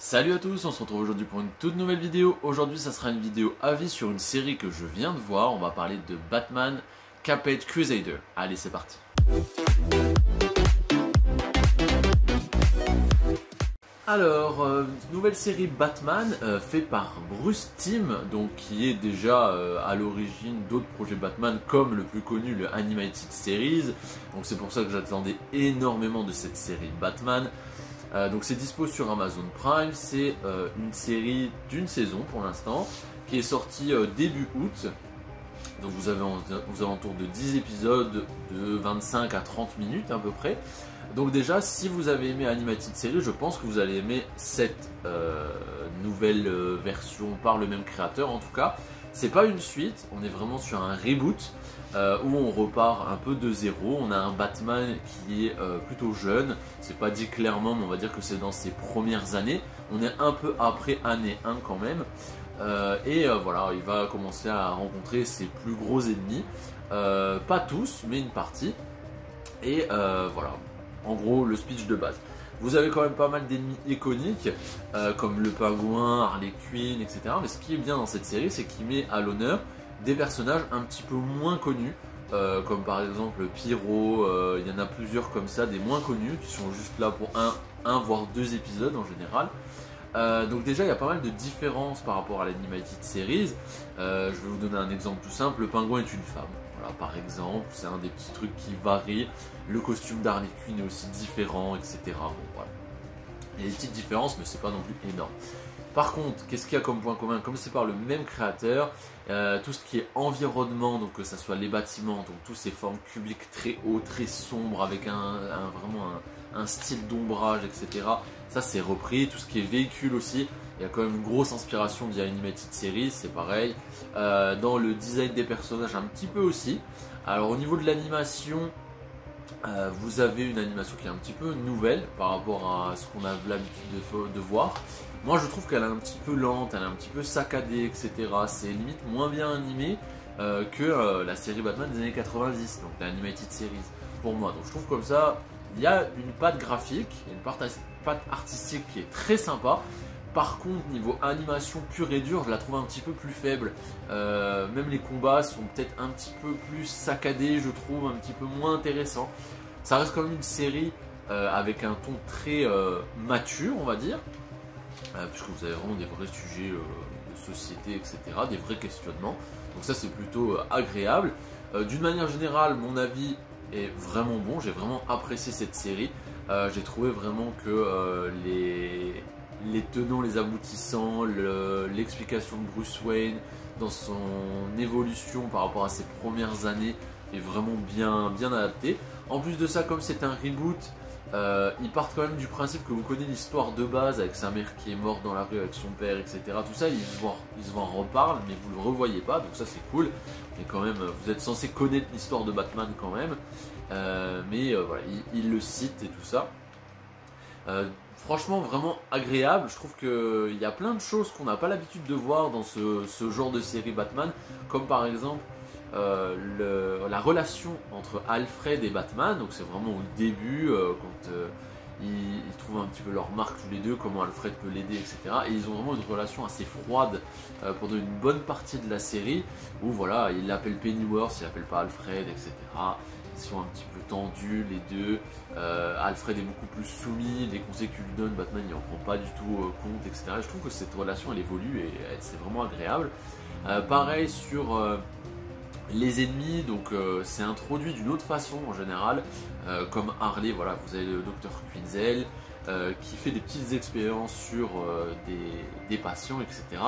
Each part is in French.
Salut à tous, on se retrouve aujourd'hui pour une toute nouvelle vidéo. Aujourd'hui ça sera une vidéo avis sur une série que je viens de voir. On va parler de Batman Caped Crusader. Allez, c'est parti. Alors, nouvelle série Batman faite par Bruce Timm, donc qui est déjà à l'origine d'autres projets Batman comme le plus connu, le Animated Series. Donc c'est pour ça que j'attendais énormément de cette série Batman. Donc c'est dispo sur Amazon Prime, c'est une série d'une saison pour l'instant, qui est sortie début août. Donc vous avez aux alentours de 10 épisodes de 25 à 30 minutes à peu près. Donc déjà, si vous avez aimé Animated Series, je pense que vous allez aimer cette nouvelle version par le même créateur en tout cas. C'est pas une suite, on est vraiment sur un reboot où on repart un peu de zéro. On a un Batman qui est plutôt jeune, c'est pas dit clairement, mais on va dire que c'est dans ses premières années. On est un peu après année 1 quand même. Voilà, il va commencer à rencontrer ses plus gros ennemis. Pas tous, mais une partie. Et voilà, en gros, le speech de base. Vous avez quand même pas mal d'ennemis iconiques, comme le Pingouin, Harley Quinn, etc. Mais ce qui est bien dans cette série, c'est qu'il met à l'honneur des personnages un petit peu moins connus, comme par exemple Pyro, il y en a plusieurs comme ça, des moins connus, qui sont juste là pour un voire deux épisodes en général. Donc déjà il y a pas mal de différences par rapport à l'Animated Series. Je vais vous donner un exemple tout simple, le Pingouin est une femme. Voilà, par exemple, c'est un des petits trucs qui varie. Le costume d'Harley Quinn est aussi différent, etc. Bon, voilà. Il y a des petites différences, mais c'est pas non plus énorme. Par contre, qu'est-ce qu'il y a comme point commun? Comme c'est par le même créateur, tout ce qui est environnement, donc que ce soit les bâtiments, donc tous ces formes cubiques très hauts, très sombres, avec vraiment un style d'ombrage, etc. Ça c'est repris. Tout ce qui est véhicule aussi, il y a quand même une grosse inspiration via Animated Series, c'est pareil. Dans le design des personnages, un petit peu aussi. Alors au niveau de l'animation, vous avez une animation qui est un petit peu nouvelle par rapport à ce qu'on a l'habitude de voir. Moi je trouve qu'elle est un petit peu lente, elle est un petit peu saccadée, etc. C'est limite moins bien animé que la série Batman des années 90, donc l'Animated Series pour moi. Donc je trouve comme ça, il y a une patte graphique, une patte artistique qui est très sympa. Par contre, niveau animation pure et dure, je la trouve un petit peu plus faible. Même les combats sont peut-être un petit peu plus saccadés, je trouve, un petit peu moins intéressants. Ça reste quand même une série avec un ton très mature, on va dire. Puisque vous avez vraiment des vrais sujets de société, etc. Des vrais questionnements. Donc ça, c'est plutôt agréable. D'une manière générale, mon avis est vraiment bon. J'ai vraiment apprécié cette série. J'ai trouvé vraiment que les tenants, les aboutissants, l'explication de Bruce Wayne dans son évolution par rapport à ses premières années est vraiment bien adapté. En plus de ça, comme c'est un reboot, ils partent quand même du principe que vous connaissez l'histoire de base avec sa mère qui est morte dans la rue avec son père, etc. Tout ça, ils se en reparlent, mais vous le revoyez pas, donc ça c'est cool. Mais quand même, vous êtes censé connaître l'histoire de Batman quand même. Voilà, ils le citent et tout ça. Franchement vraiment agréable, je trouve qu'il y a plein de choses qu'on n'a pas l'habitude de voir dans ce genre de série Batman, comme par exemple la relation entre Alfred et Batman. Donc c'est vraiment au début quand ils trouvent un petit peu leur marque tous les deux, comment Alfred peut l'aider, etc. Et ils ont vraiment une relation assez froide pendant une bonne partie de la série, où voilà, il l'appelle Pennyworth, il l'appelle pas Alfred, etc. Ils sont un petit peu tendus les deux. Alfred est beaucoup plus soumis, les conseils qu'il lui donne, Batman il en prend pas du tout compte, etc. Et je trouve que cette relation elle évolue et c'est vraiment agréable. Pareil sur les ennemis, donc c'est introduit d'une autre façon en général, comme Harley, voilà, vous avez le docteur Quinzel qui fait des petites expériences sur des patients, etc.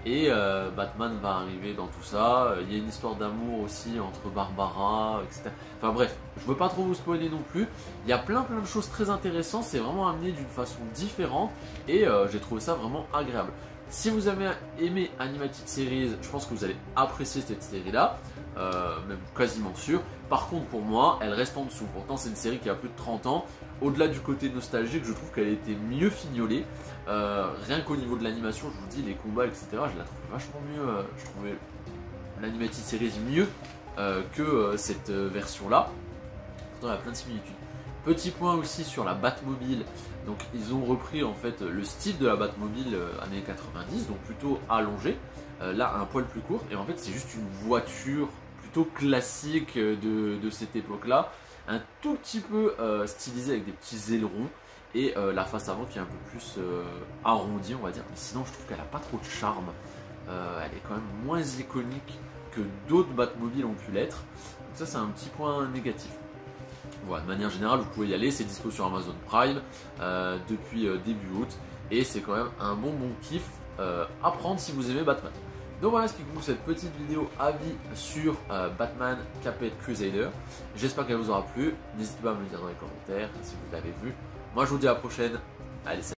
Et Batman va arriver dans tout ça. Il y a une histoire d'amour aussi entre Barbara, etc. Enfin bref, je ne veux pas trop vous spoiler non plus. Il y a plein de choses très intéressantes. C'est vraiment amené d'une façon différente et j'ai trouvé ça vraiment agréable. Si vous avez aimé Animated Series, je pense que vous allez apprécier cette série-là, même quasiment sûr. Par contre, pour moi, elle reste en dessous. Pourtant, c'est une série qui a plus de 30 ans. Au-delà du côté nostalgique, je trouve qu'elle était mieux fignolée. Rien qu'au niveau de l'animation, je vous dis, les combats, etc., je la trouve vachement mieux. Je trouvais l'Animated Series mieux que cette version-là. Pourtant, il y a plein de similitudes. Petit point aussi sur la Batmobile. Donc ils ont repris en fait le style de la Batmobile années 90, donc plutôt allongé. Là un poil plus court, et en fait c'est juste une voiture plutôt classique de cette époque-là, un tout petit peu stylisée avec des petits ailerons et la face avant qui est un peu plus arrondie, on va dire. Mais sinon je trouve qu'elle n'a pas trop de charme. Elle est quand même moins iconique que d'autres Batmobiles ont pu l'être. Donc ça c'est un petit point négatif. Voilà, de manière générale, vous pouvez y aller, c'est dispo sur Amazon Prime depuis début août, et c'est quand même un bon kiff à prendre si vous aimez Batman. Donc voilà ce qui conclut cette petite vidéo avis sur Batman Caped Crusader. J'espère qu'elle vous aura plu. N'hésitez pas à me le dire dans les commentaires si vous l'avez vu. Moi je vous dis à la prochaine. Allez, salut.